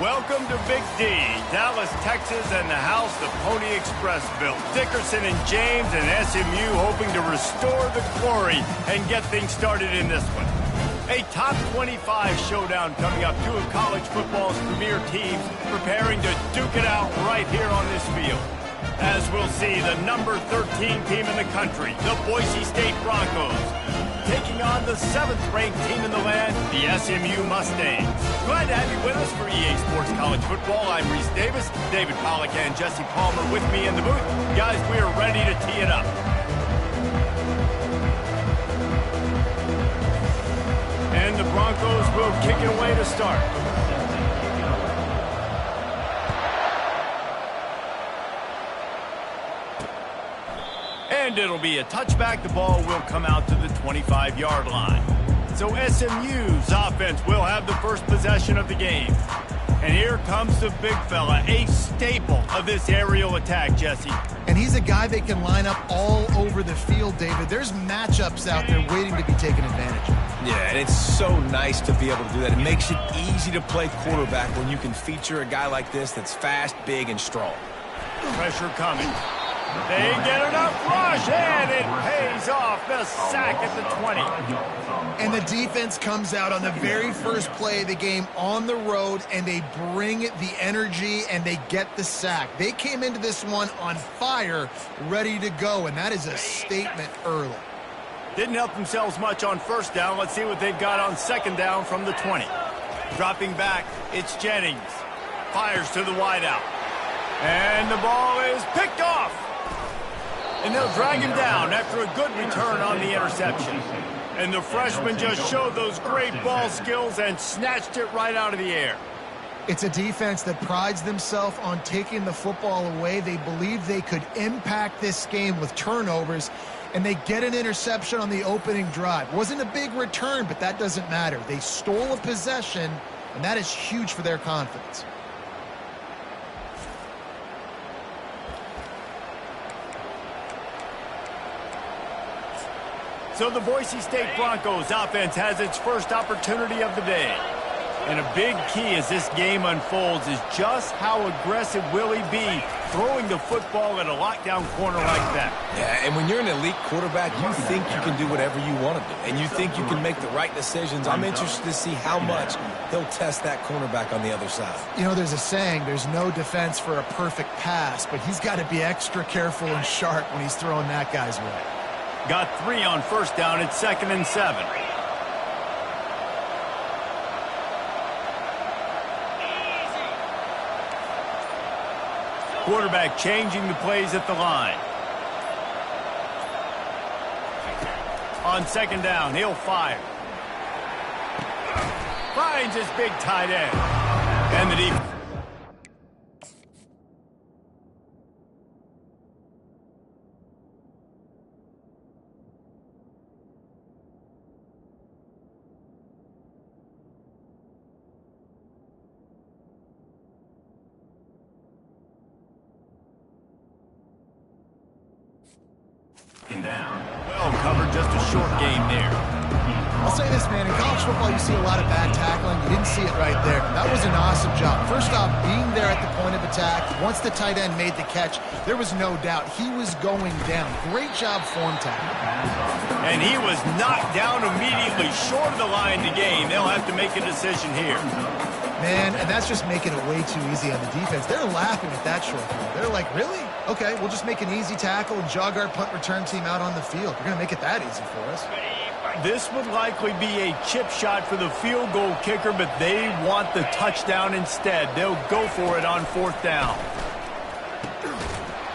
Welcome to Big D, Dallas, Texas, and the house the Pony Express built. Dickerson and James and SMU hoping to restore the glory and get things started in this one. A top 25 showdown coming up. Two of college football's premier teams preparing to duke it out right here on this field. As we'll see, the number 13 team in the country, the Boise State Broncos, taking on the 7th-ranked team in the land, the SMU Mustangs. Glad to have you with us for EA Sports College Football. I'm Reese Davis, David Pollack and Jesse Palmer with me in the booth. Guys, we are ready to tee it up. And the Broncos will kick it away to start. And it'll be a touchback. The ball will come out to the 25-yard line. So SMU's offense will have the first possession of the game. And here comes the big fella, a staple of this aerial attack, Jesse. And he's a guy that can line up all over the field, David. There's matchups out there waiting to be taken advantage of. Yeah, and it's so nice to be able to do that. It makes it easy to play quarterback when you can feature a guy like this that's fast, big, and strong. Pressure coming. They get enough rush, and it pays off. The sack at the 20. And the defense comes out on the very first play of the game on the road, and they bring the energy, and they get the sack. They came into this one on fire, ready to go, and that is a statement early. Didn't help themselves much on first down. Let's see what they've got on second down from the 20. Dropping back, it's Jennings. Fires to the wideout. And the ball is picked off. And they'll drag him down after a good return on the interception. And the freshman just showed those great ball skills and snatched it right out of the air. It's a defense that prides themselves on taking the football away. They believe they could impact this game with turnovers, and they get an interception on the opening drive. Wasn't a big return, but that doesn't matter. They stole a possession, and that is huge for their confidence. So the Boise State Broncos offense has its first opportunity of the day. And a big key as this game unfolds is just how aggressive will he be throwing the football at a lockdown corner like that. Yeah, and when you're an elite quarterback, you think you can do whatever you want to do. And you think you can make the right decisions. I'm interested to see how much he'll test that cornerback on the other side. You know, there's a saying, there's no defense for a perfect pass, but he's got to be extra careful and sharp when he's throwing that guy's way. Got 3 on first down. It's 2nd and 7. Quarterback changing the plays at the line. On second down, he'll fire. Finds his big tight end. And the defense. Well covered, just a short game there. I'll say this, man, in college football you see a lot of bad tackling. You didn't see it right there. That was an awesome job. First off, being there at the point of attack. Once the tight end made the catch, there was no doubt he was going down. Great job form tackling. And he was knocked down immediately short of the line to gain. They'll have to make a decision here. Man, and that's just making it way too easy on the defense. They're laughing at that short throw. They're like, really? Okay, we'll just make an easy tackle and jog our punt return team out on the field. We're going to make it that easy for us. This would likely be a chip shot for the field goal kicker, but they want the touchdown instead. They'll go for it on 4th down.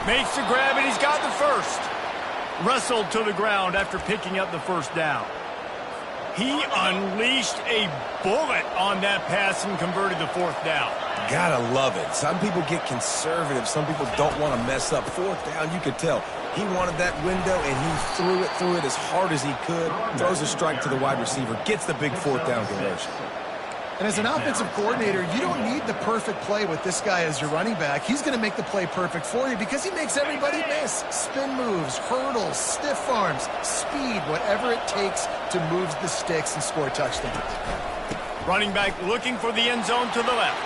Makes the grab, and he's got the first. Wrestled to the ground after picking up the first down. He unleashed a bullet on that pass and converted the 4th down. Gotta love it. Some people get conservative. Some people don't want to mess up. 4th down, you could tell. He wanted that window, and he threw it as hard as he could. Throws a strike to the wide receiver. Gets the big 4th down conversion. And as an offensive coordinator, you don't need the perfect play with this guy as your running back. He's going to make the play perfect for you because he makes everybody miss. Spin moves, hurdles, stiff arms, speed, whatever it takes to move the sticks and score touchdowns. Running back looking for the end zone to the left.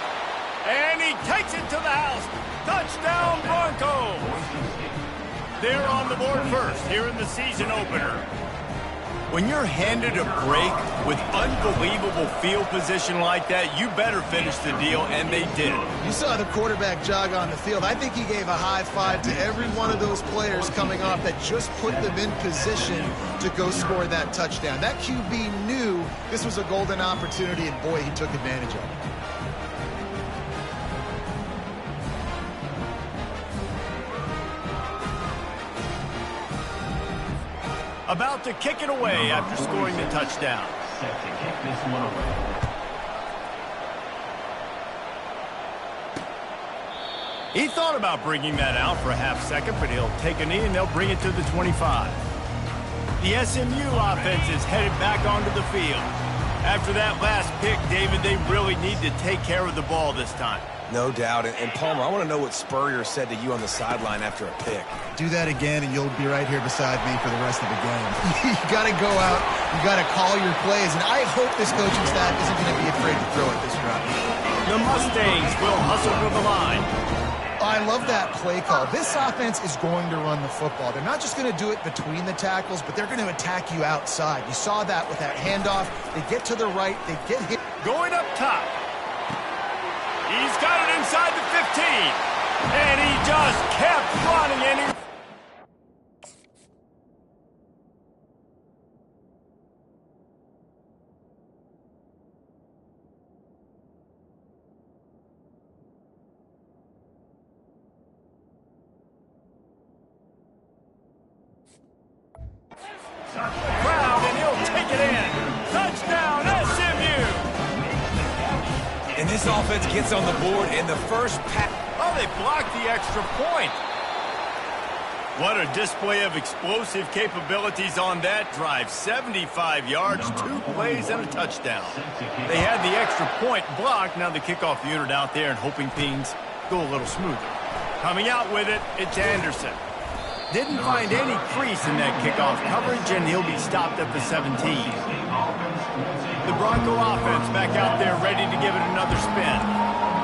And he takes it to the house. Touchdown, Broncos. They're on the board first here in the season opener. When you're handed a break with unbelievable field position like that, you better finish the deal, and they did. You saw the quarterback jog on the field. I think he gave a high five to every one of those players coming off that just put them in position to go score that touchdown. That QB knew this was a golden opportunity, and boy, he took advantage of it. About to kick it away after scoring the touchdown. Set to kick this one away. He thought about bringing that out for a half second, but he'll take a knee and they'll bring it to the 25. The SMU offense is headed back onto the field. After that last pick, David, they really need to take care of the ball this time. No doubt. And Palmer, I want to know what Spurrier said to you on the sideline after a pick. Do that again, and you'll be right here beside me for the rest of the game. You got to go out. You got to call your plays, and I hope this coaching staff isn't going to be afraid to throw at this drive. The Mustangs will hustle to the line. I love that play call. This offense is going to run the football. They're not just going to do it between the tackles, but they're going to attack you outside. You saw that with that handoff. They get to the right. They get hit. Going up top. He's got it inside the 15. And he just kept running, and he... crowd, and he'll take it in. Touchdown, SMU! And this offense gets on the board in the first pass. Oh, they blocked the extra point. What a display of explosive capabilities on that drive. 75 yards, 2 plays, and a touchdown. They had the extra point blocked. Now the kickoff unit out there and hoping things go a little smoother. Coming out with it, it's Anderson. Didn't find any crease in that kickoff coverage, and he'll be stopped at the 17. The Bronco offense back out there ready to give it another spin.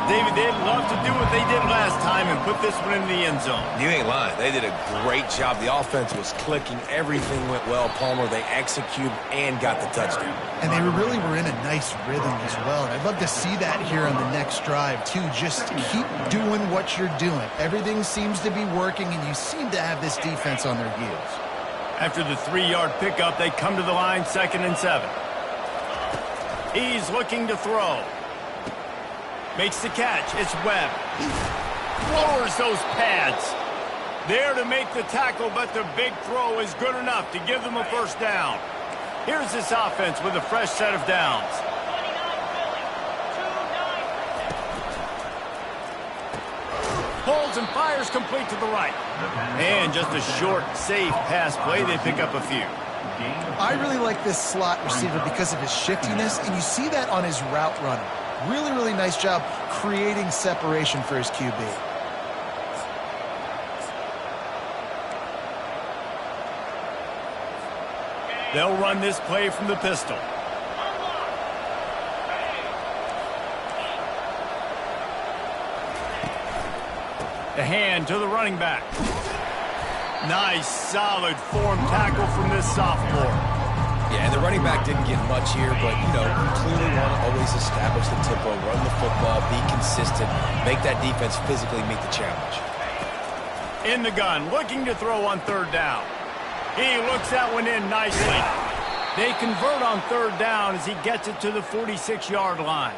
David, they'd love to do what they did last time and put this one in the end zone. You ain't lying. They did a great job. The offense was clicking. Everything went well, Palmer. They executed and got the touchdown. And they really were in a nice rhythm as well. And I'd love to see that here on the next drive, too. Just keep doing what you're doing. Everything seems to be working, and you seem to have this defense on their heels. After the 3-yard pickup, they come to the line, 2nd and 7. He's looking to throw. Makes the catch. It's Webb. Lowers those pads. There to make the tackle, but the big throw is good enough to give them a first down. Here's this offense with a fresh set of downs. Pulls and fires complete to the right. And just a short, safe pass play. They pick up a few. I really like this slot receiver because of his shiftiness, and you see that on his route running. Really, really nice job creating separation for his QB. They'll run this play from the pistol. The hand to the running back. Nice, solid form tackle from this sophomore. Yeah, and the running back didn't get much here, but, you know, clearly want to always establish the tempo, run the football, be consistent, make that defense physically meet the challenge. In the gun, looking to throw on 3rd down. He looks that one in nicely. They convert on 3rd down as he gets it to the 46-yard line.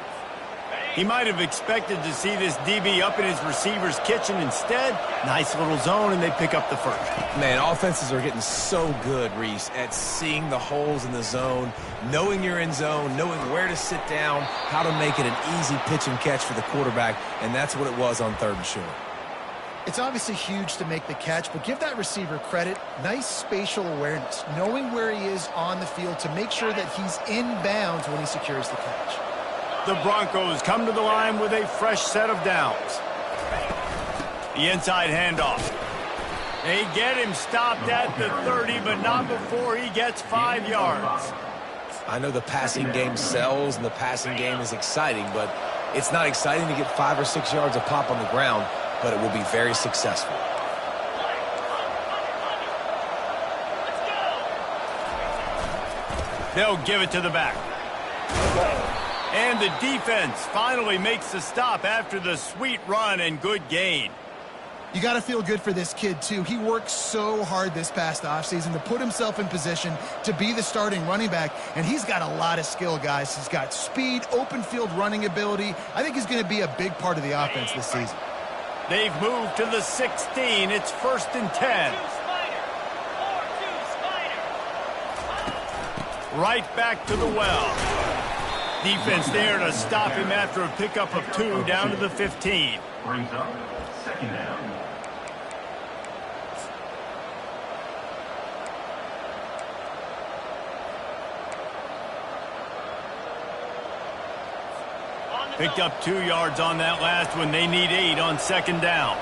He might have expected to see this DB up in his receiver's kitchen. Instead, nice little zone, and they pick up the first. Man, offenses are getting so good, Reese, at seeing the holes in the zone, knowing you're in zone, knowing where to sit down, how to make it an easy pitch and catch for the quarterback, and that's what it was on 3rd and short. It's obviously huge to make the catch, but give that receiver credit. Nice spatial awareness, knowing where he is on the field to make sure that he's in bounds when he secures the catch. The Broncos come to the line with a fresh set of downs. The inside handoff. They get him stopped at the 30, but not before he gets 5 yards. I know the passing game sells and the passing game is exciting, but It's not exciting to get 5 or 6 yards of pop on the ground, but it will be very successful. They'll give it to the back. And the defense finally makes the stop after the sweet run and good gain. You got to feel good for this kid, too. He worked so hard this past offseason to put himself in position to be the starting running back, and he's got a lot of skill, guys. He's got speed, open field running ability. I think he's going to be a big part of the offense this season. They've moved to the 16. It's 1st and 10. Right back to the well. Defense there to stop him after a pickup of 2 down to the 15. Brings up 2nd down. Picked up 2 yards on that last one. They need 8 on 2nd down.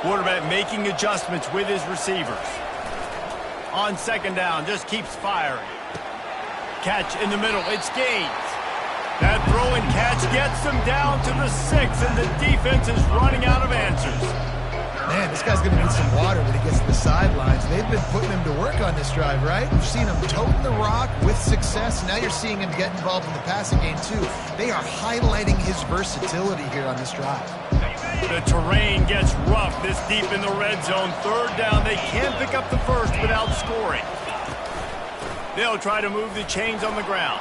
Quarterback making adjustments with his receivers. On 2nd down, just keeps firing. Catch in the middle, it's Gaines. That throw and catch gets them down to the 6, and the defense is running out of answers. Man, this guy's going to need some water when he gets to the sidelines. They've been putting him to work on this drive, right? We've seen him toting the rock with success. Now you're seeing him get involved in the passing game, too. They are highlighting his versatility here on this drive. The terrain gets rough this deep in the red zone. 3rd down, they can't pick up the first without scoring. They'll try to move the chains on the ground.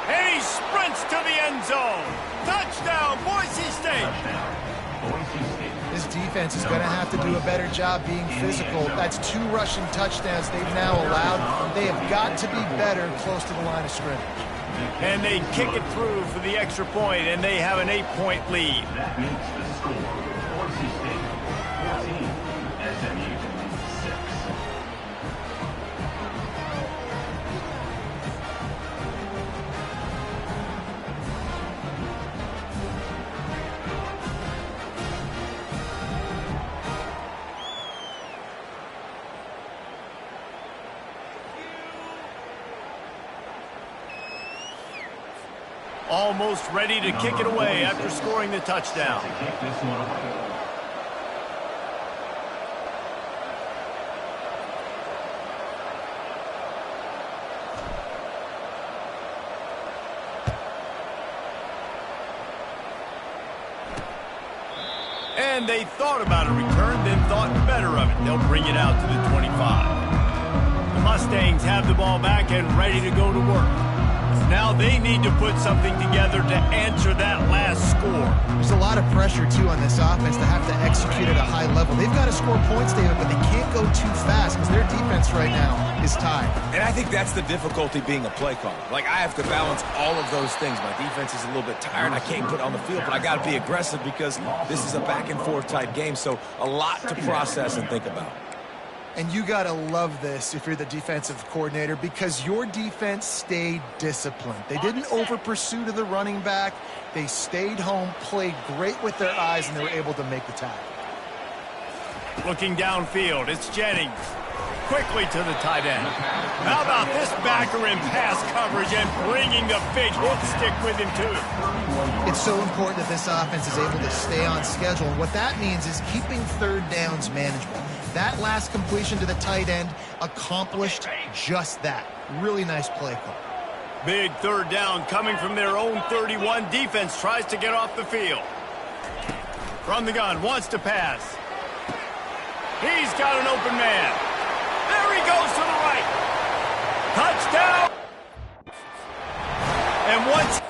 And he sprints to the end zone. Touchdown, Boise State. This defense is going to have to do a better job being physical. That's 2 rushing touchdowns they've now allowed. They have got to be better close to the line of scrimmage. And they kick it through for the extra point, and they have an 8-point lead. That makes the score. Boise State 14, SMU 6. Almost ready to kick it away after scoring the touchdown. To kick this one away. And they thought about a return, then thought better of it. They'll bring it out to the 25. The Mustangs have the ball back and ready to go to work. Now they need to put something together to answer that last score. There's a lot of pressure, too, on this offense to have to execute at a high level. They've got to score points, David, but they can't go too fast because their defense right now is tied. And I think that's the difficulty being a play caller. Like, I have to balance all of those things. My defense is a little bit tired. I can't put it on the field, but I got to be aggressive because this is a back-and-forth type game, so a lot to process and think about. And you got to love this if you're the defensive coordinator because your defense stayed disciplined. They didn't over-pursue to the running back. They stayed home, played great with their eyes, and they were able to make the tackle. Looking downfield, it's Jennings. Quickly to the tight end. How about this backer in pass coverage and bringing the big hit stick with him, too? It's so important that this offense is able to stay on schedule. And what that means is keeping 3rd downs manageable. That last completion to the tight end accomplished just that. Really nice play call. Big 3rd down coming from their own 31. Defense tries to get off the field. From the gun, wants to pass. He's got an open man. There he goes to the right. Touchdown! And once...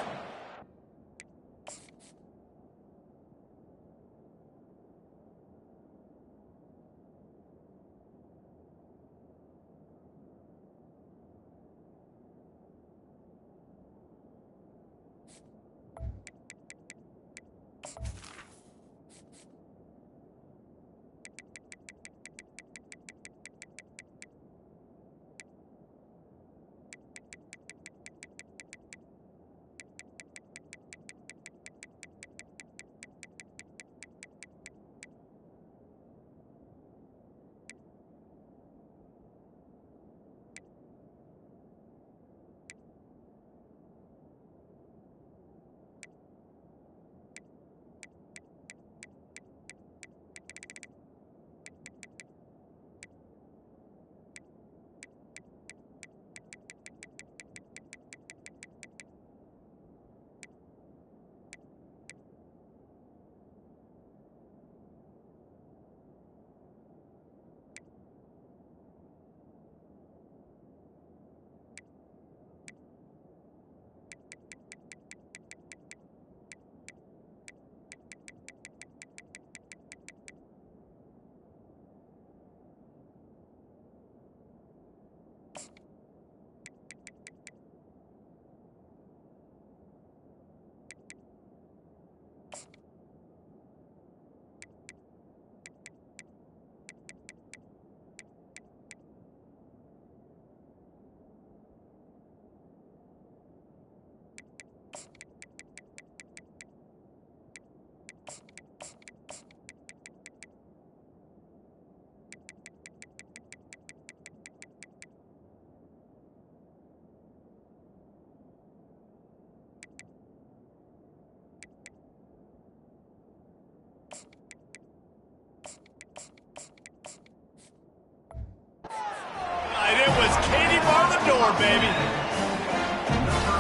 score, baby.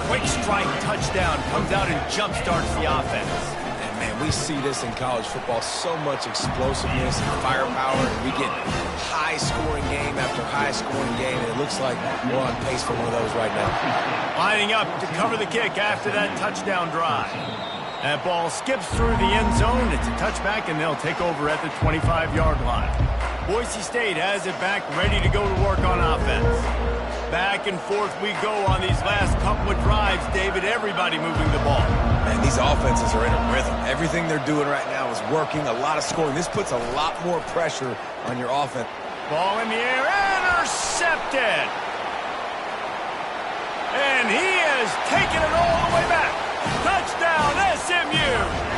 Quick strike touchdown comes out and jump-starts the offense. And man, we see this in college football, so much explosiveness and firepower, and we get high-scoring game after high-scoring game, and it looks like we're on pace for one of those right now. Lining up to cover the kick after that touchdown drive. That ball skips through the end zone. It's a touchback, and they'll take over at the 25-yard line. Boise State has it back, ready to go to work on offense. Back and forth we go on these last couple of drives, David. Everybody moving the ball. Man, these offenses are in a rhythm. Everything they're doing right now is working, a lot of scoring. This puts a lot more pressure on your offense. Ball in the air, intercepted. And he has taken it all the way back. Touchdown, SMU.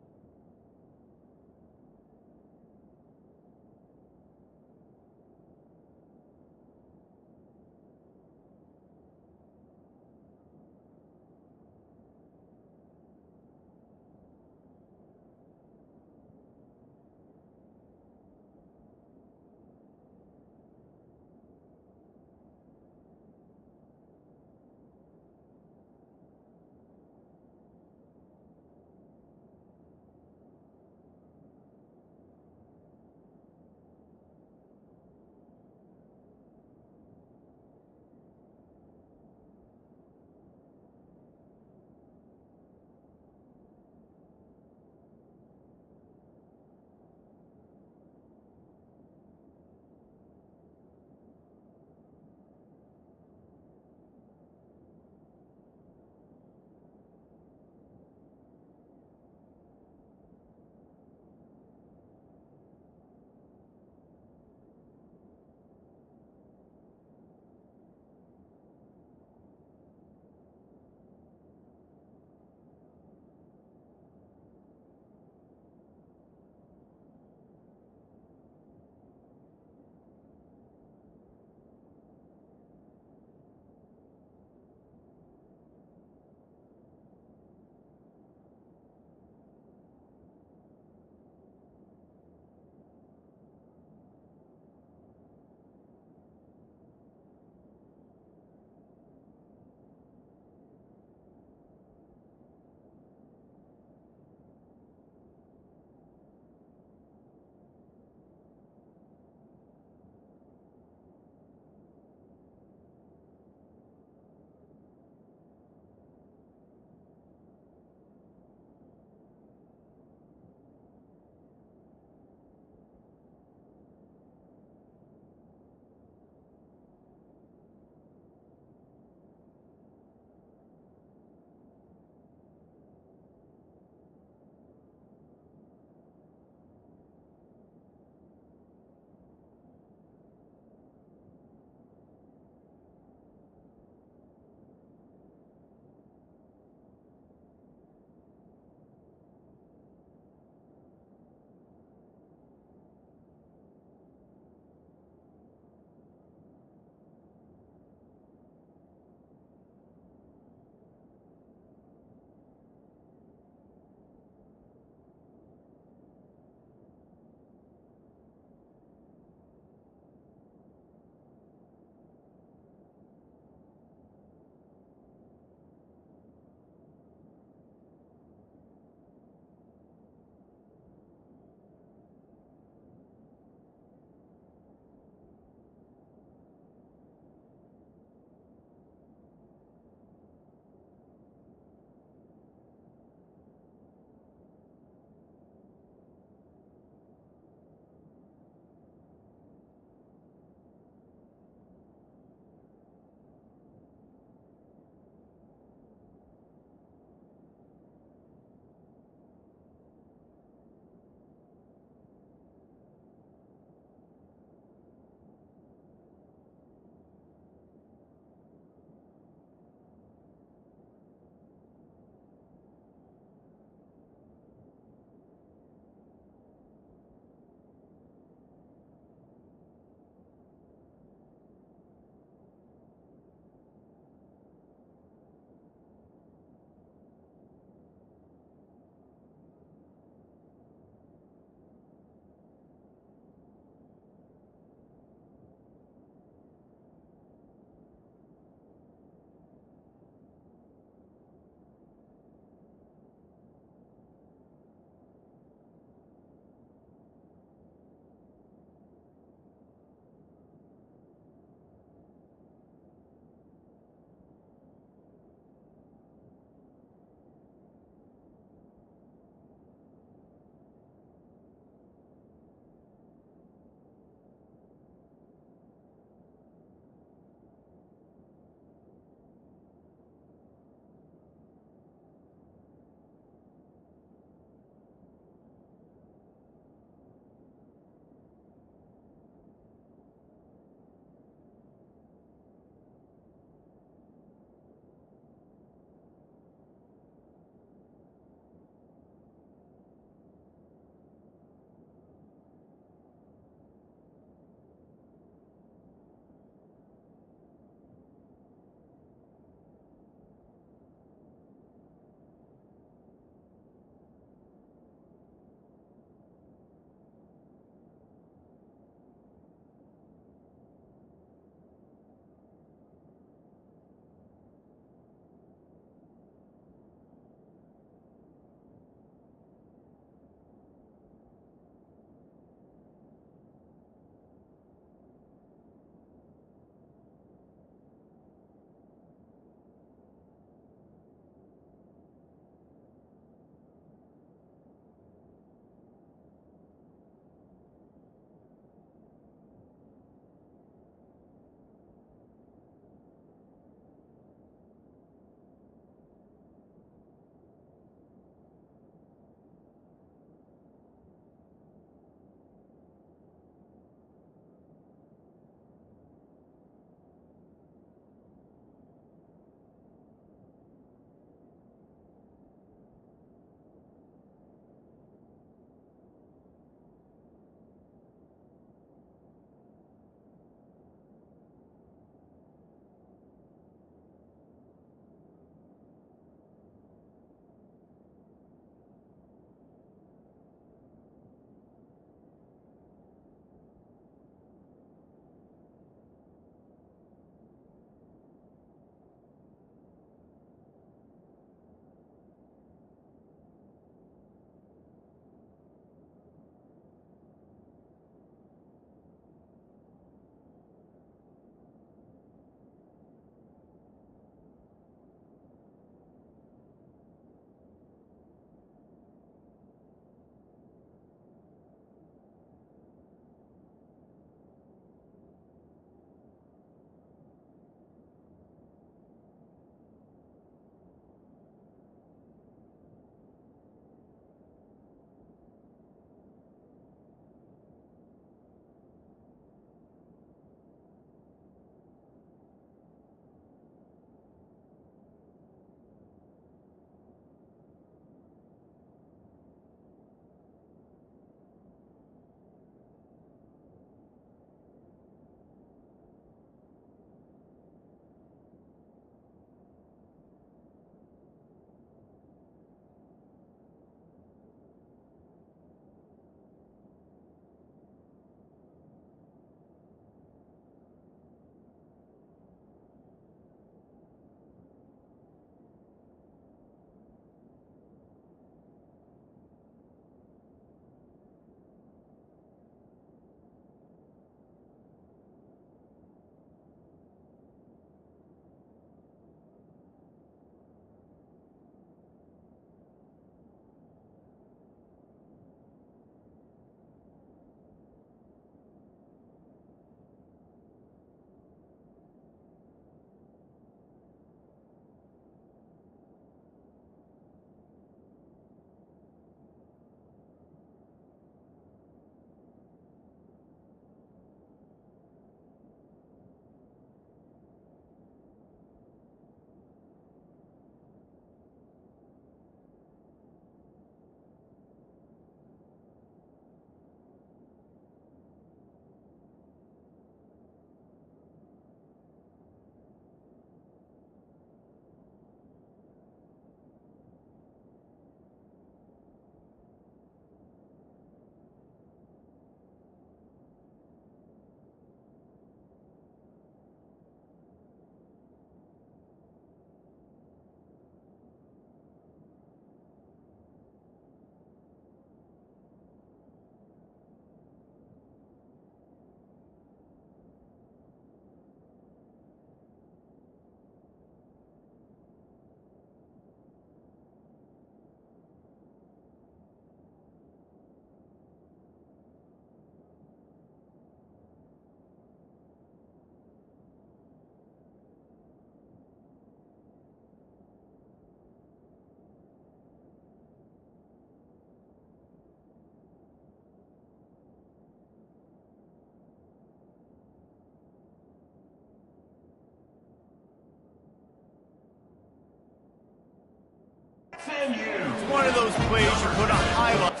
plays you put a highlight.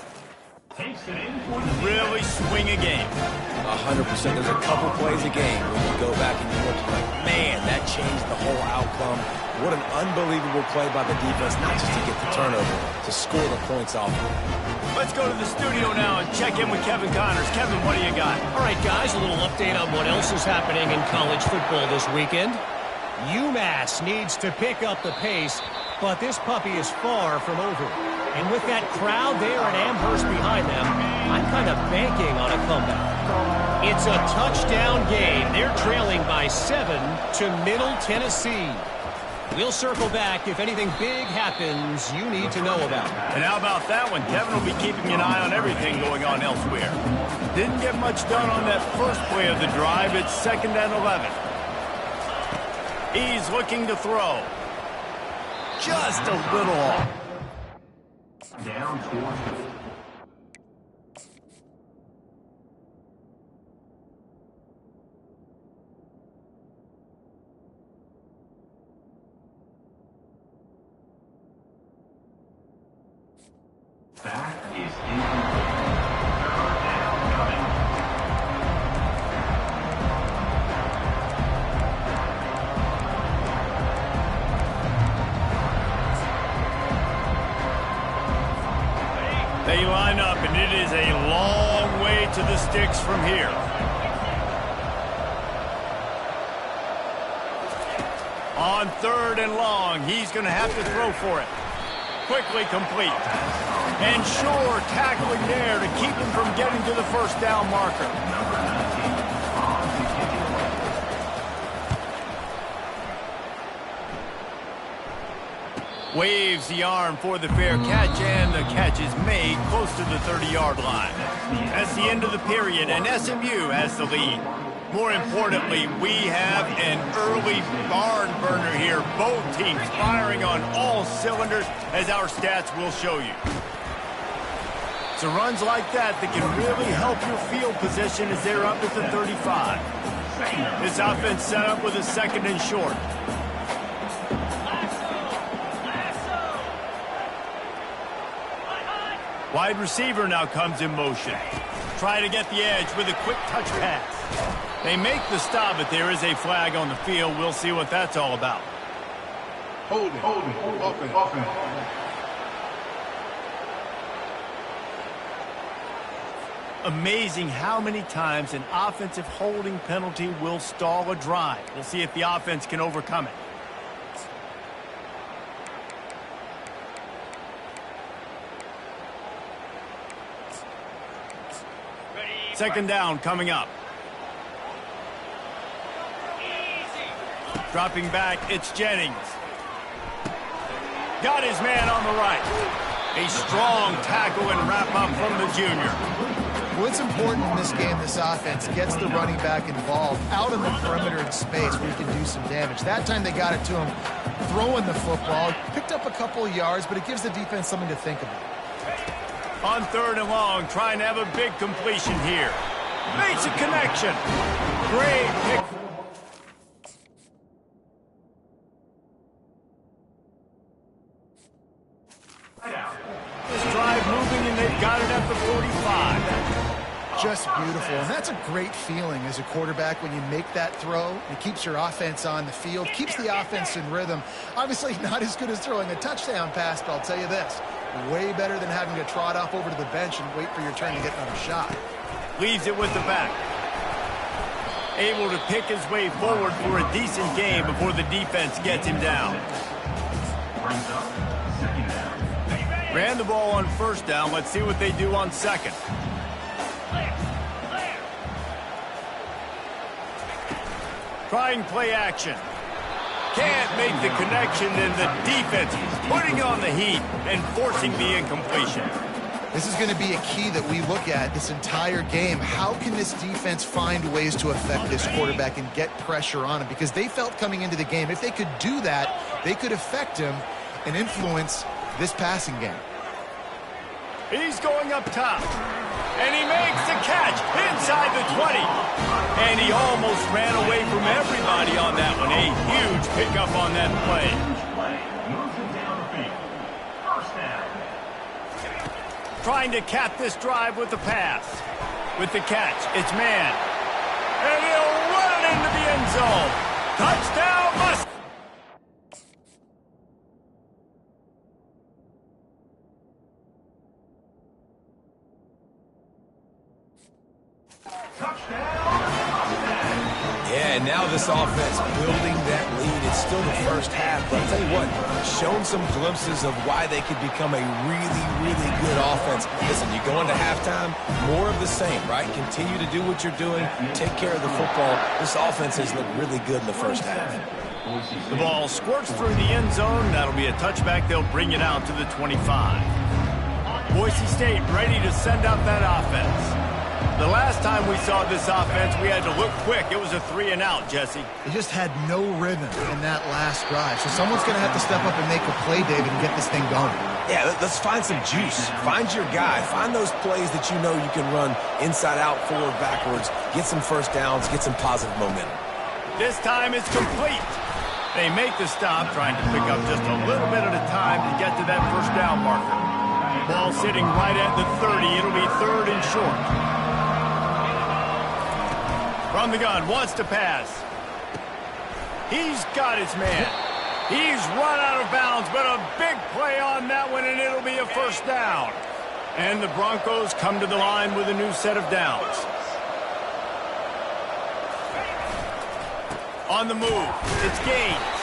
Takes it in for the Really swing a game. 100%. There's a couple plays a game when you go back and you look like, man, that changed the whole outcome. What an unbelievable play by the defense, not just to get the turnover, to score the points off. Let's go to the studio now and check in with Kevin Connors. Kevin, what do you got? All right, guys, a little update on what else is happening in college football this weekend. UMass needs to pick up the pace, but this puppy is far from over. And with that crowd there at Amherst behind them, I'm kind of banking on a comeback. It's a touchdown game. They're trailing by 7 to Middle Tennessee. We'll circle back if anything big happens you need to know about. And how about that one? Kevin will be keeping an eye on everything going on elsewhere. Didn't get much done on that first play of the drive. It's 2nd and 11. He's looking to throw. Just a little off. down towards the back is incomplete. Third down coming. They line up, and it is a long way to the sticks from here. On 3rd and long, he's going to have to throw for it. Quickly complete. And sure, tackling there to keep him from getting to the first down marker. Waves the arm for the fair catch, and the catch is made close to the 30-yard line. That's the end of the period, and SMU has the lead. More importantly, we have an early barn burner here. Both teams firing on all cylinders, as our stats will show you. So runs like that can really help your field position as they're up at the 35. This offense set up with a 2nd and short. Wide receiver now comes in motion. Try to get the edge with a quick touch pass. They make the stop, but there is a flag on the field. We'll see what that's all about. Hold it. Offense. Amazing how many times an offensive holding penalty will stall a drive. We'll see if the offense can overcome it. Second down coming up. Dropping back, it's Jennings. Got his man on the right. A strong tackle and wrap up from the junior. What's important in this game, this offense gets the running back involved out in the perimeter in space where he can do some damage. That time they got it to him throwing the football. Picked up a couple of yards, but it gives the defense something to think about. On 3rd and long, trying to have a big completion here. Makes a connection. Great pick. This drive moving, and they've got it at the 45. Just beautiful, and that's a great feeling as a quarterback when you make that throw. It keeps your offense on the field, keeps the offense in rhythm. Obviously not as good as throwing a touchdown pass, but I'll tell you this, way better than having to trot off over to the bench and wait for your turn to get another shot. Leaves it with the back. Able to pick his way forward for a decent game before the defense gets him down. Brings up 2nd down. Ran the ball on 1st down. Let's see what they do on 2nd. Trying play action. Can't make the connection, and the defense putting on the heat and forcing the incompletion. This is going to be a key that we look at this entire game. How can this defense find ways to affect this quarterback and get pressure on him? Because they felt coming into the game, if they could do that, they could affect him and influence this passing game. He's going up top, and he makes the catch inside the 20. And he almost ran away from everybody on that one. A huge pickup on that play. Moves it down the field. First down. trying to cap this drive with the pass. With the catch, it's man. And he'll run it into the end zone. Touchdown, must. Yeah, and now this offense building that lead. It's still the first half, but I'll tell you what, shown some glimpses of why they could become a really, really good offense. Listen, you go into halftime, more of the same, right? Continue to do what you're doing, take care of the football. This offense has looked really good in the first half. The ball squirts through the end zone. That'll be a touchback. They'll bring it out to the 25. Boise State ready to send out that offense. The last time we saw this offense, we had to look quick. It was a 3-and-out, Jesse. They just had no rhythm in that last drive. So someone's going to have to step up and make a play, David, and get this thing going. Yeah, let's find some juice. Find your guy. Find those plays that you know you can run inside out, forward, backwards. Get some first downs. Get some positive momentum. This time it's complete. They make the stop, trying to pick up just a little bit at a time to get to that first down marker. Ball sitting right at the 30. It'll be 3rd and short. From the gun, wants to pass. He's got his man. He's run out of bounds, but a big play on that one, and it'll be a first down. And the Broncos come to the line with a new set of downs. On the move, it's Gaines.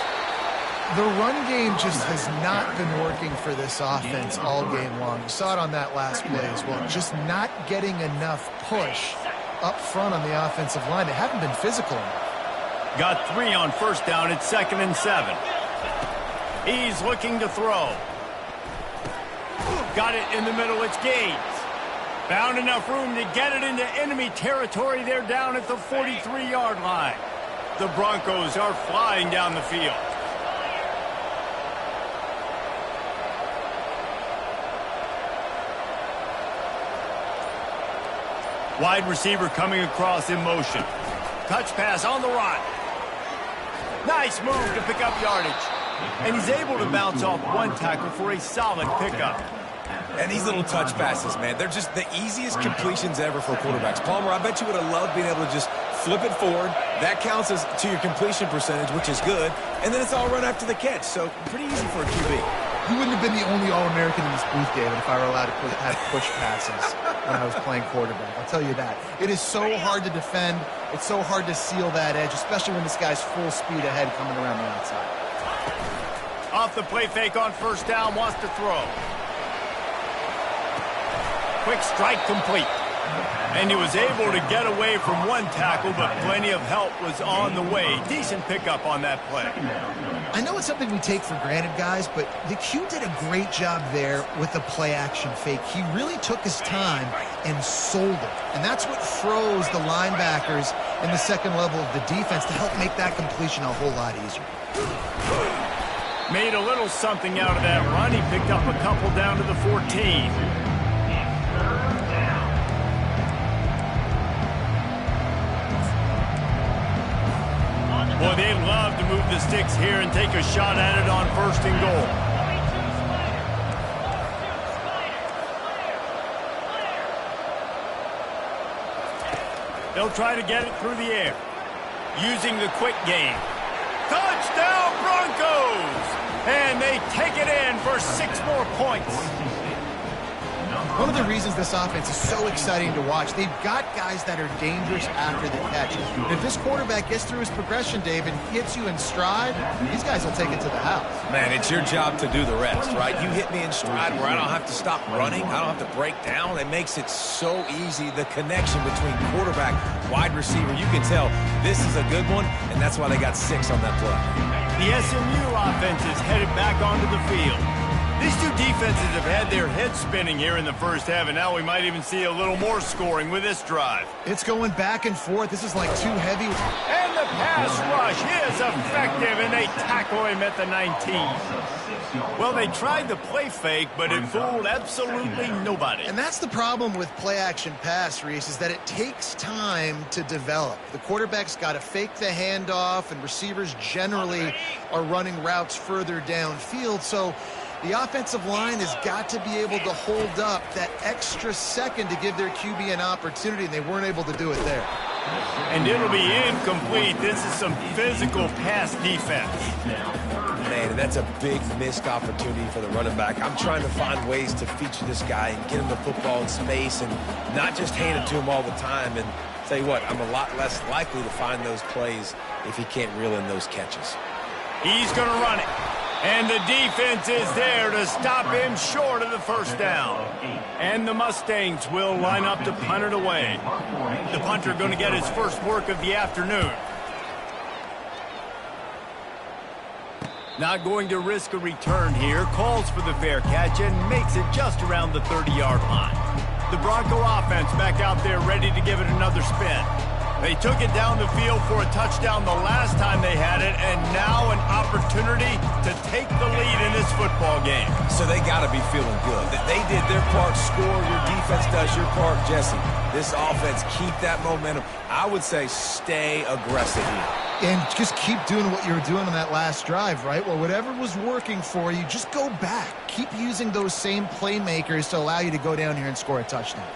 The run game just has not been working for this offense all game long. You saw it on that last play as well. Just not getting enough push up front on the offensive line. They haven't been physical enough. Got 3 on first down. It's 2nd and 7. He's looking to throw. Got it in the middle. It's Gaines. Found enough room to get it into enemy territory. They're down at the 43-yard line. The Broncos are flying down the field. Wide receiver coming across in motion. Touch pass on the run. Nice move to pick up yardage. And he's able to bounce off one tackle for a solid pickup. And these little touch passes, man, they're just the easiest completions ever for quarterbacks. Palmer, I bet you would have loved being able to just flip it forward. That counts as to your completion percentage, which is good. And then it's all run after the catch. So pretty easy for a QB. You wouldn't have been the only All-American in this booth, David, if I were allowed to have push passes when I was playing quarterback. I'll tell you that. It is so hard to defend. It's so hard to seal that edge, especially when this guy's full speed ahead coming around the outside. Off the play fake on first down, wants to throw. Quick strike complete. And he was able to get away from one tackle, but plenty of help was on the way. Decent pickup on that play. I know it's something we take for granted, guys, but the Q did a great job there with the play-action fake. He really took his time and sold it. And that's what froze the linebackers in the second level of the defense to help make that completion a whole lot easier. Made a little something out of that run. He picked up a couple down to the 14. Boy, they'd love to move the sticks here and take a shot at it on 1st and goal. They'll try to get it through the air. Using the quick game. Touchdown, Broncos! And they take it in for 6 more points. One of the reasons this offense is so exciting to watch, they've got guys that are dangerous after the catch. And if this quarterback gets through his progression, David, hits you in stride, these guys will take it to the house. Man, it's your job to do the rest, right? You hit me in stride where I don't have to stop running. I don't have to break down. It makes it so easy. The connection between quarterback, wide receiver, you can tell this is a good one, and that's why they got 6 on that play. The SMU offense is headed back onto the field. These two defenses have had their heads spinning here in the first half, and now we might even see a little more scoring with this drive. It's going back and forth. This is like too heavy. And the pass rush is effective, and they tackle him at the 19. Well, they tried the play fake, but it fooled absolutely nobody. And that's the problem with play-action pass, Reese, is that it takes time to develop. The quarterback's got to fake the handoff, and receivers generally are running routes further downfield, so The offensive line has got to be able to hold up that extra second to give their QB an opportunity, and they weren't able to do it there. And it'll be incomplete. This is some physical pass defense. Man, that's a big missed opportunity for the running back. I'm trying to find ways to feature this guy and get him the football in space and not just hand it to him all the time. And tell you what, I'm a lot less likely to find those plays if he can't reel in those catches. He's going to run it. And the defense is there to stop him short of the first down. And the Mustangs will line up to punt it away. The punter going to get his first work of the afternoon. Not going to risk a return here. Calls for the fair catch and makes it just around the 30-yard line. The Bronco offense back out there ready to give it another spin. They took it down the field for a touchdown the last time they had it, and now an opportunity to take the lead in this football game. So they got to be feeling good. They did their part, score. Your defense does your part, Jesse. This offense, keep that momentum. I would say stay aggressive here. And just keep doing what you were doing on that last drive, right? Well, whatever was working for you, just go back. Keep using those same playmakers to allow you to go down here and score a touchdown.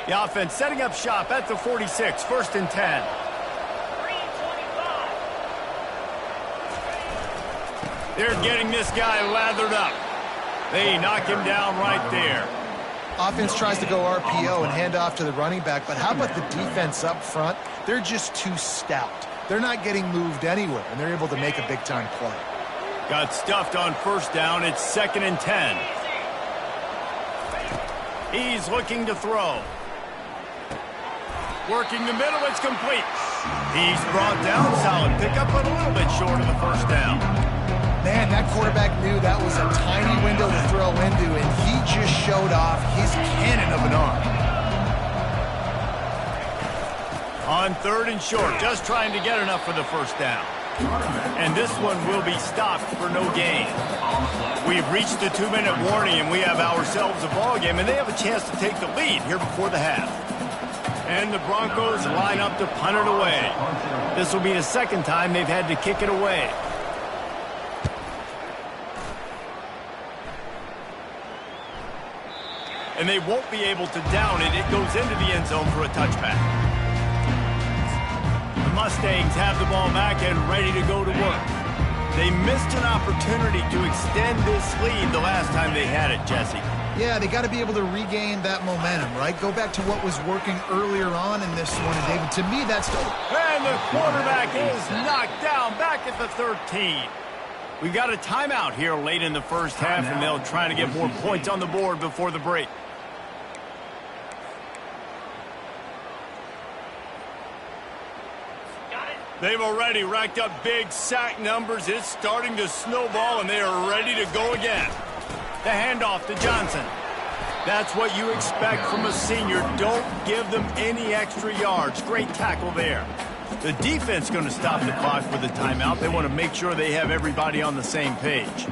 The offense setting up shop at the 46, 1st and 10. They're getting this guy lathered up. They knock him down right there. Offense tries to go RPO and hand off to the running back, but how about the defense up front? They're just too stout. They're not getting moved anywhere, and they're able to make a big-time play. Got stuffed on first down. It's 2nd and 10. He's looking to throw. Working the middle, it's complete. He's brought down, solid pickup, but a little bit short of the first down. Man, that quarterback knew that was a tiny window to throw into, and he just showed off his cannon of an arm. On 3rd and short, just trying to get enough for the first down. And this one will be stopped for no gain. We've reached the 2-minute warning, and we have ourselves a ball game, and they have a chance to take the lead here before the half. And the Broncos line up to punt it away. This will be the second time they've had to kick it away. And they won't be able to down it. It goes into the end zone for a touchback. The Mustangs have the ball back and ready to go to work. They missed an opportunity to extend this lead the last time they had it, Jesse. Yeah, they got to be able to regain that momentum, right? Go back to what was working earlier on in this one, and David, to me, that's... And the quarterback is knocked down back at the 13. We've got a timeout here late in the first half, and they'll try to get more points on the board before the break. They've already racked up big sack numbers. It's starting to snowball, and they are ready to go again. The handoff to Johnson. That's what you expect from a senior. Don't give them any extra yards. Great tackle there. The defense going to stop the clock with a timeout. They want to make sure they have everybody on the same page.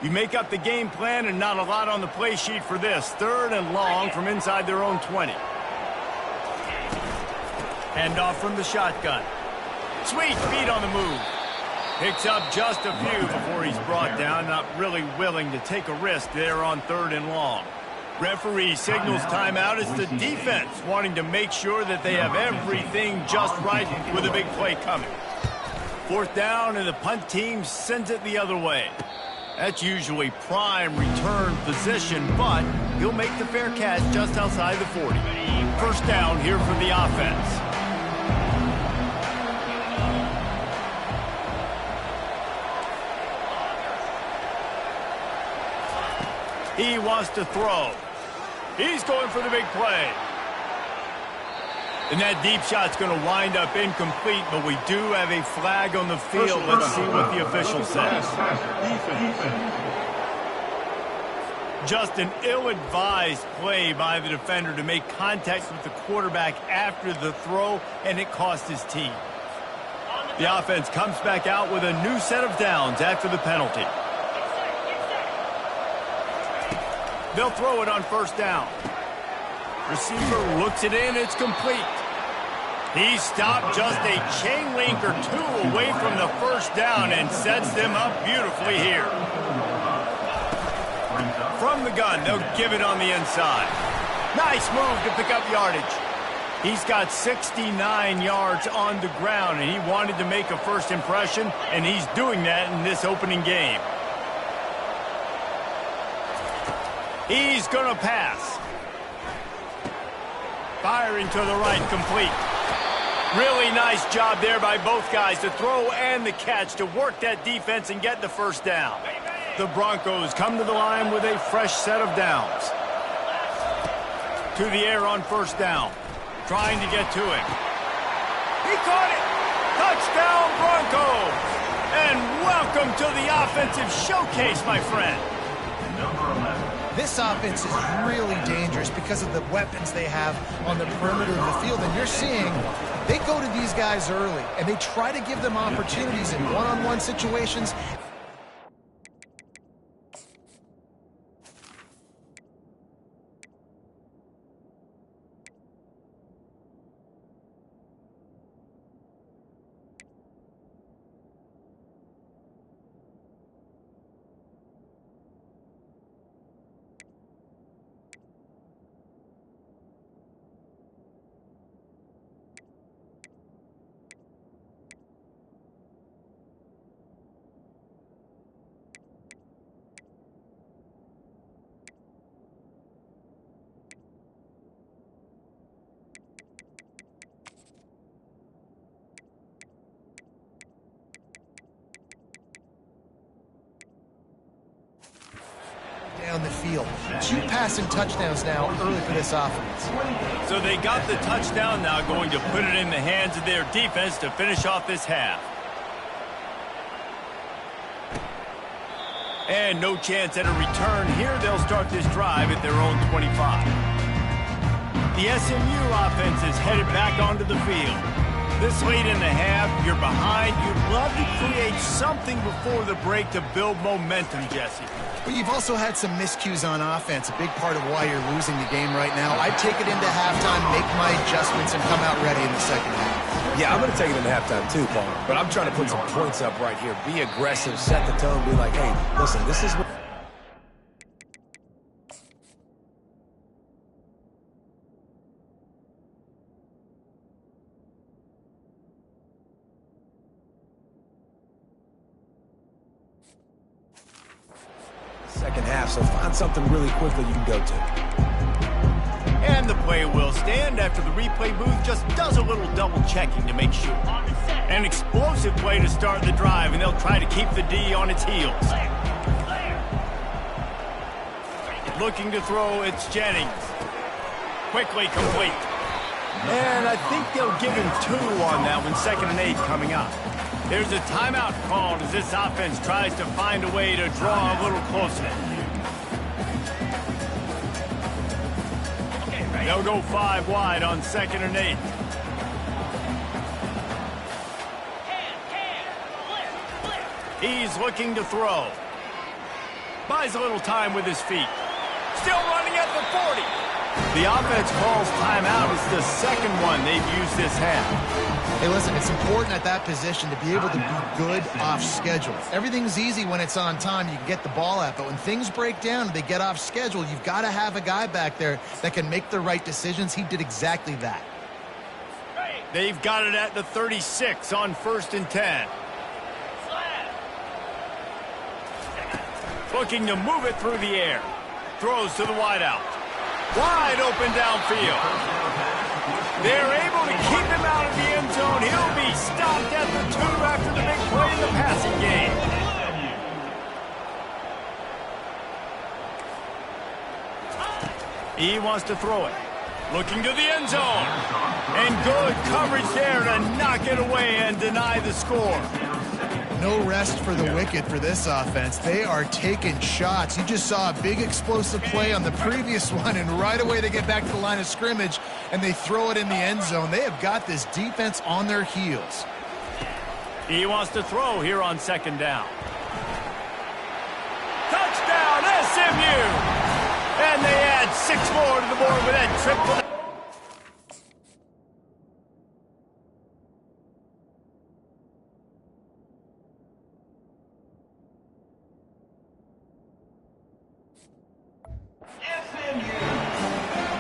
You make up the game plan and not a lot on the play sheet for this. 3rd and long from inside their own 20. Handoff from the shotgun. Sweet feet on the move. Picks up just a few before he's brought down. Not really willing to take a risk there on 3rd and long. Referee signals timeout. It's the defense wanting to make sure that they have everything just right with a big play coming. 4th down, and the punt team sends it the other way. That's usually prime return position, but he'll make the fair catch just outside the 40. First down here for the offense. He wants to throw. He's going for the big play. And that deep shot's going to wind up incomplete, but we do have a flag on the field. Let's see what the official says. Just an ill-advised play by the defender to make contact with the quarterback after the throw, and it cost his team. The offense comes back out with a new set of downs after the penalty. They'll throw it on first down. Receiver looks it in. It's complete. He stopped just a chain link or two away from the first down and sets them up beautifully here. From the gun, they'll give it on the inside. Nice move to pick up yardage. He's got 69 yards on the ground, and he wanted to make a first impression, and he's doing that in this opening game. He's going to pass. Firing to the right, complete. Really nice job there by both guys, the throw and the catch, to work that defense and get the first down. The Broncos come to the line with a fresh set of downs. To the air on first down. Trying to get to it. He caught it! Touchdown, Broncos! And welcome to the offensive showcase, my friend. This offense is really dangerous because of the weapons they have on the perimeter of the field. And you're seeing they go to these guys early, and they try to give them opportunities in one-on-one situations. Down the field. 2 passing touchdowns now early for this offense. So they got the touchdown, now going to put it in the hands of their defense to finish off this half. And no chance at a return here. They'll start this drive at their own 25. The SMU offense is headed back onto the field. This late in the half, you're behind. You'd love to create something before the break to build momentum, Jesse. But you've also had some miscues on offense, a big part of why you're losing the game right now. I'd take it into halftime, make my adjustments, and come out ready in the second half. Yeah, I'm going to take it into halftime too, Paul. But I'm trying to put some points up right here. Be aggressive, set the tone, be like, hey, listen, this is what... second half, so find something really quickly you can go to. And the play will stand after the replay booth just does a little double checking to make sure. An explosive play to start the drive, and they'll try to keep the D on its heels. Looking to throw, it's Jennings. Quickly complete. And I think they'll give him 2 on that one, 2nd and 8 coming up. There's a timeout called as this offense tries to find a way to draw a little closer. They'll go 5 wide on 2nd and 8. He's looking to throw. Buys a little time with his feet. Still running at the 40. The offense calls timeout. It's the second one they've used this half. Hey, listen, it's important at that position to be able to be good off schedule. Everything's easy when it's on time. You can get the ball out. But when things break down and they get off schedule, you've got to have a guy back there that can make the right decisions. He did exactly that. They've got it at the 36 on 1st and 10. Looking to move it through the air. Throws to the wideout. Wide open downfield. They're able to keep him out of the end zone. He'll be stopped at the 2 after the big play in the passing game. He wants to throw it. Looking to the end zone. And good coverage there to knock it away and deny the score. No rest for the wicked for this offense. They are taking shots. You just saw a big explosive play on the previous one, and right away they get back to the line of scrimmage, and they throw it in the end zone. They have got this defense on their heels. He wants to throw here on 2nd down. Touchdown, SMU! And they add 6 more to the board with that triple.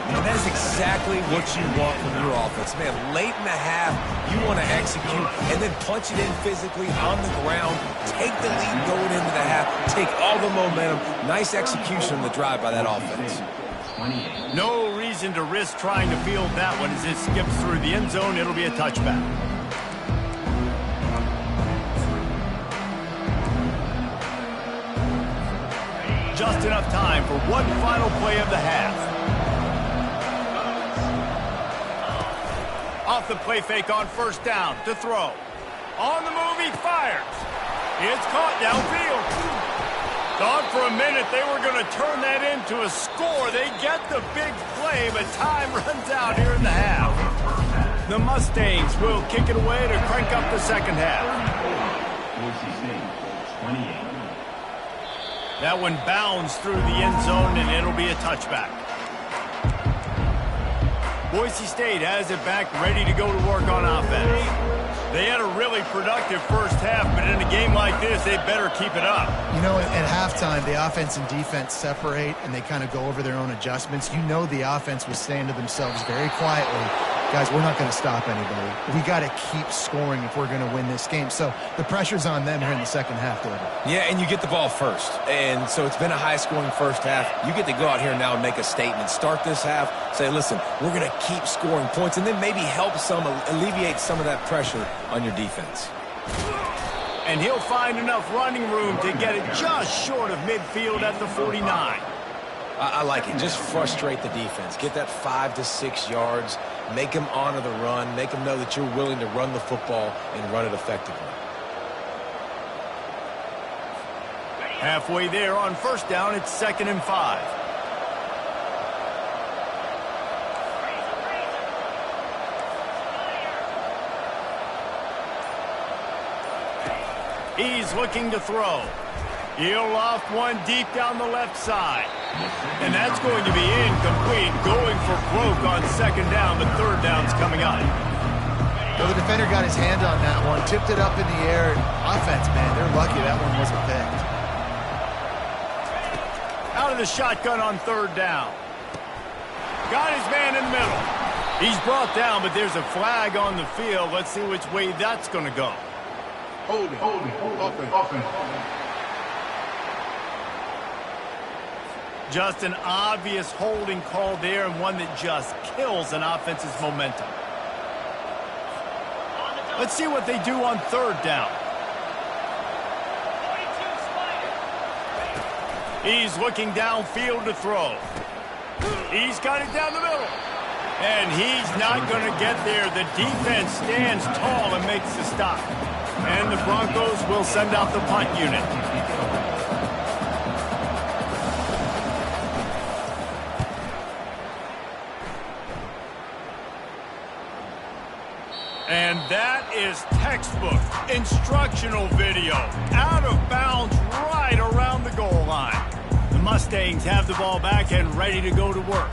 That is exactly what you want from your offense. Man, late in the half, you want to execute and then punch it in physically on the ground, take the lead going into the half, take all the momentum. Nice execution on the drive by that offense. No reason to risk trying to field that one as it skips through the end zone. It'll be a touchback. Just enough time for one final play of the half. Off the play fake on first down to throw. On the move, he fires. It's caught downfield. Thought for a minute they were going to turn that into a score. They get the big play, but time runs out here in the half. The Mustangs will kick it away to crank up the second half. Boise State, 28. That one bounds through the end zone, and it'll be a touchback. Boise State has it back, ready to go to work on offense. They had a really productive first half, but in a game like this, they better keep it up. You know, at halftime, the offense and defense separate, and they kind of go over their own adjustments. You know the offense was saying to themselves very quietly, guys, we're not going to stop anybody. We got to keep scoring if we're going to win this game. So the pressure's on them here in the second half, David. Yeah, and you get the ball first. And so it's been a high-scoring first half. You get to go out here now and make a statement. Start this half, say, listen, we're going to keep scoring points, and then maybe help alleviate some of that pressure on your defense. And he'll find enough running room to get it just short of midfield at the 49. I like it. Just frustrate the defense. Get that 5 to 6 yards. Make them honor the run. Make them know that you're willing to run the football and run it effectively. Halfway there on first down, it's 2nd and 5. He's looking to throw. He'll loft one deep down the left side. And that's going to be incomplete, going for broke on 2nd down, but 3rd down's coming up. Well, the defender got his hand on that one, tipped it up in the air. Offense, man, they're lucky that one wasn't picked. Out of the shotgun on 3rd down. Got his man in the middle. He's brought down, but there's a flag on the field. Let's see which way that's going to go. Holding, offense. Just an obvious holding call there, and one that just kills an offense's momentum. Let's see what they do on 3rd down. He's looking downfield to throw. He's got it down the middle. And he's not going to get there. The defense stands tall and makes the stop. And the Broncos will send out the punt unit. And that is textbook instructional video. Out of bounds right around the goal line. The Mustangs have the ball back and ready to go to work.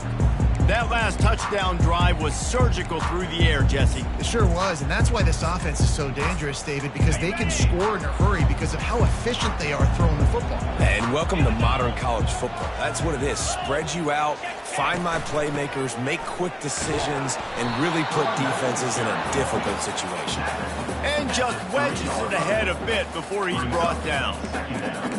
That last touchdown drive was surgical through the air, Jesse. It sure was, and that's why this offense is so dangerous, David, because they can score in a hurry because of how efficient they are throwing the football. And welcome to modern college football. That's what it is. Spread you out, find my playmakers, make quick decisions, and really put defenses in a difficult situation. And just wedges it ahead a bit before he's brought down.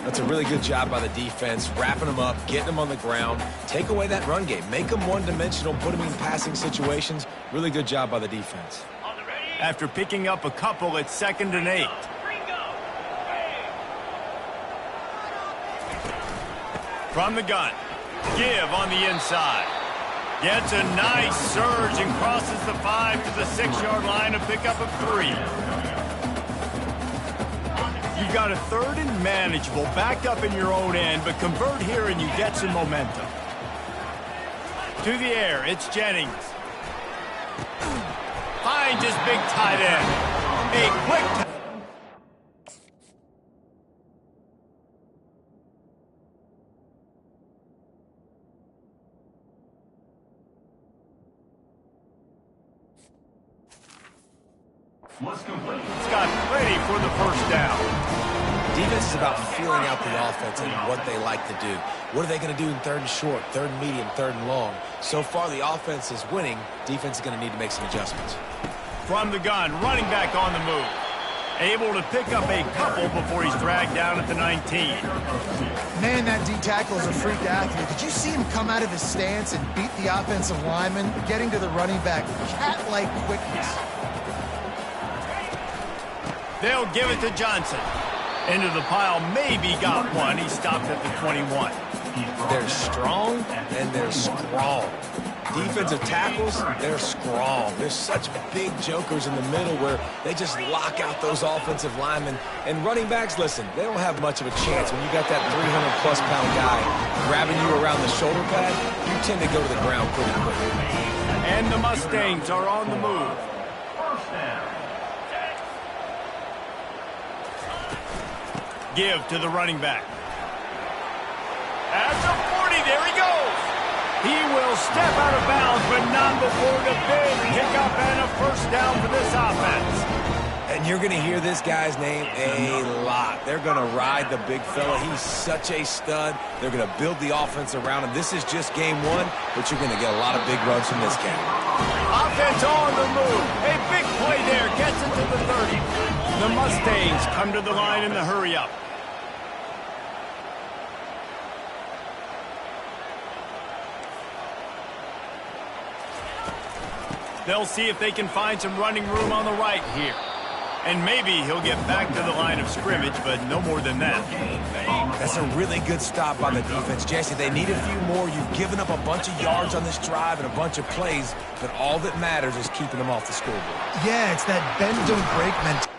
That's a really good job by the defense, wrapping them up, getting them on the ground, take away that run game, make them one-dimensional, put them in passing situations. Really good job by the defense. After picking up a couple, it's 2nd and 8. From the gun, give on the inside. Gets a nice surge and crosses the 5 to the 6-yard line to pick up a 3. You've got a 3rd and manageable, backed up in your own end, but convert here and you get some momentum. To the air, it's Jennings. Finds his big tight end. A quick was complete. It's got plenty for the first down. Defense is about feeling out the offense and what they like to do. What are they going to do in third and short, third and medium, third and long? So far, the offense is winning. Defense is going to need to make some adjustments. From the gun, running back on the move. Able to pick up a couple before he's dragged down at the 19. Man, that D tackle is a freak athlete. Did you see him come out of his stance and beat the offensive lineman, getting to the running back? Cat-like quickness. They'll give it to Johnson. Into the pile, maybe got one. He stopped at the 21. They're strong and they're strong. Defensive tackles, they're strong. There's such big jokers in the middle where they just lock out those offensive linemen. And running backs, listen, they don't have much of a chance. When you got that 300-plus pound guy grabbing you around the shoulder pad, you tend to go to the ground pretty quickly. And the Mustangs are on the move. First down. Give to the running back. At the 40, there he goes. He will step out of bounds, but not before the big pickup and a first down for this offense. And you're going to hear this guy's name a lot. They're going to ride the big fella. He's such a stud. They're going to build the offense around him. This is just game one, but you're going to get a lot of big runs from this cat. Offense on the move. A big play there. Gets it to the 30. The Mustangs come to the line in the hurry-up. They'll see if they can find some running room on the right here. And maybe he'll get back to the line of scrimmage, but no more than that. That's a really good stop by the defense. Jesse, they need a few more. You've given up a bunch of yards on this drive and a bunch of plays, but all that matters is keeping them off the scoreboard. Yeah, it's that bend, don't break mentality.